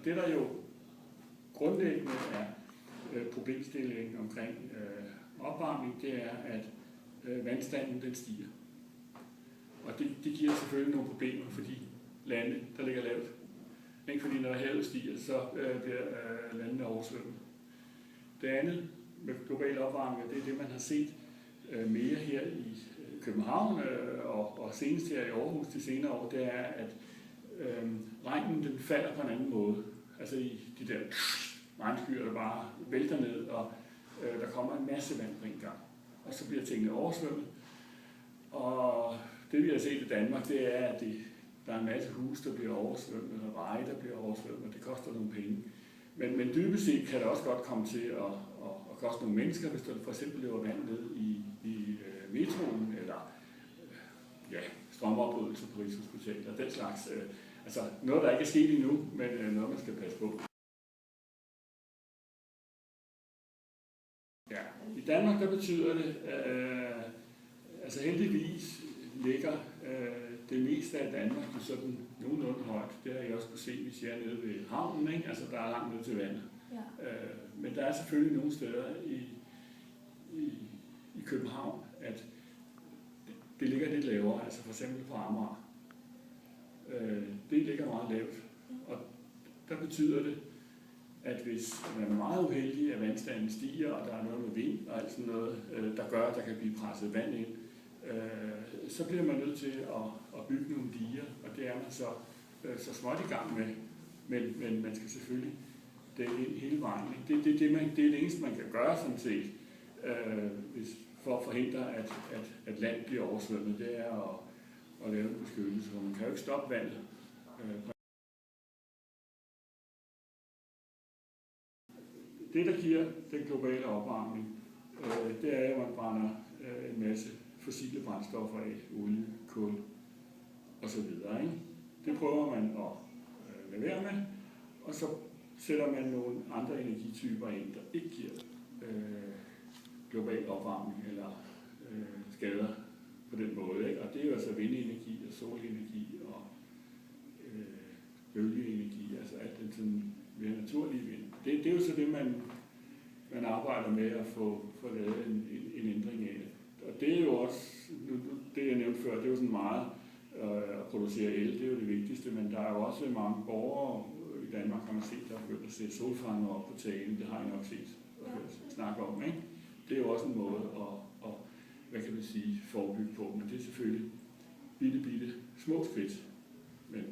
det der jo grundlæggende er problemstillingen omkring opvarmning, det er, at vandstanden den stiger. Og det giver selvfølgelig nogle problemer for de lande, der ligger lavt. Ikke fordi når havet stiger, så bliver landene oversvømmet. Det andet med global opvarmning, det er det, man har set mere her i København og senest her i Aarhus de senere år, det er, at regnen den falder på en anden måde. Altså i de der regnskyer, der bare vælter ned, og der kommer en masse vand på en gang. Og så bliver tingene oversvømmet. Og det vi har set i Danmark, det er, at der er en masse huse, der bliver oversvømmet, og veje, der bliver oversvømmet, og det koster nogle penge. Men dybest set kan det også godt komme til at koste nogle mennesker, hvis der for eksempel løber vand ned i metroen, eller strømopbrydelse på Rigshospitalet, og den slags. Altså noget, der ikke er sket endnu, men noget, man skal passe på. Ja. I Danmark, der betyder det, altså heldigvis ligger det meste af Danmark i sådan nogenlunde højt. Det har jeg også kunne se, hvis jeg er nede ved havnen, ikke? Altså der er langt ned til vandet. Ja. Men der er selvfølgelig nogle steder i København, at det ligger lidt lavere, altså for eksempel på Amager. Det ligger meget lavt, og der betyder det, at hvis man er meget uheldig, at vandstanden stiger, og der er noget med vind og alt sådan noget, der gør, at der kan blive presset vand ind, så bliver man nødt til at bygge nogle diger, og det er man så småt i gang med, men man skal selvfølgelig dække ind hele vejen. Det er det eneste, man kan gøre sådan set, for at forhindre, at land bliver oversvømmet, det er at lave en beskyttelse, for man kan jo ikke stoppe vandet. Det, der giver den globale opvarmning, det er, at man brænder en masse fossile brændstoffer af, olie, kul osv. Det prøver man at lade være med, og så sætter man nogle andre energityper ind, der ikke giver global opvarmning eller skader på den måde. Ikke? Og det er jo altså vindenergi og solenergi og bølgeenergi, altså alt den sådan mere naturlige vind. Det er jo så det, man arbejder med at få lavet en ændring af. Og det er jo også, det jeg nævnte før, det er jo sådan meget at producere el, det er jo det vigtigste, men der er jo også mange borgere i Danmark, har man set, der er begyndt at sætte solfanger op på tagen, det har I nok set og snakke om, ikke? Det er jo også en måde at hvad kan man sige, forebygge på, men det er selvfølgelig bitte små skridt. Men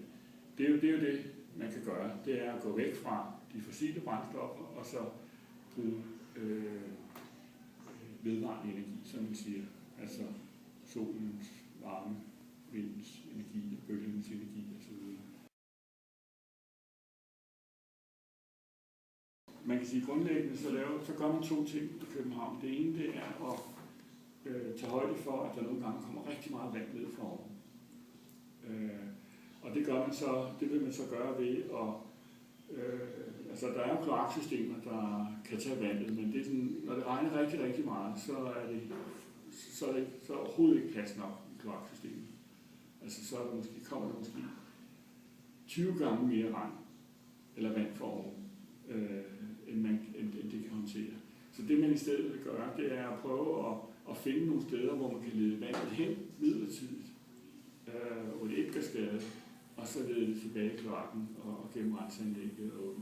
det er jo det, man kan gøre, det er at gå væk fra de fossile brændstoffer, og så bruge vedvarende energi, som man siger. Altså solens varme, vindens energi, bølgens energi osv. Man kan sige grundlæggende, så gør man to ting i København. Det ene, det er at tage højde for, at der nogle gange kommer rigtig meget vand ned fra oven. Og det vil man så gøre ved at altså der er jo kloaksystemer, der kan tage vandet, men det er sådan, når det regner rigtig meget, så er der overhovedet ikke plads nok i kloaksystemet. Altså så kommer der måske 20 gange mere regn eller vand fra oven, end det kan håndtere. Så det man i stedet vil gøre, det er at prøve at finde nogle steder, hvor man kan lede vandet hen midlertidigt, hvor det ikke kan skade, og så lede det tilbage i kloakken og gennem renseanlægget og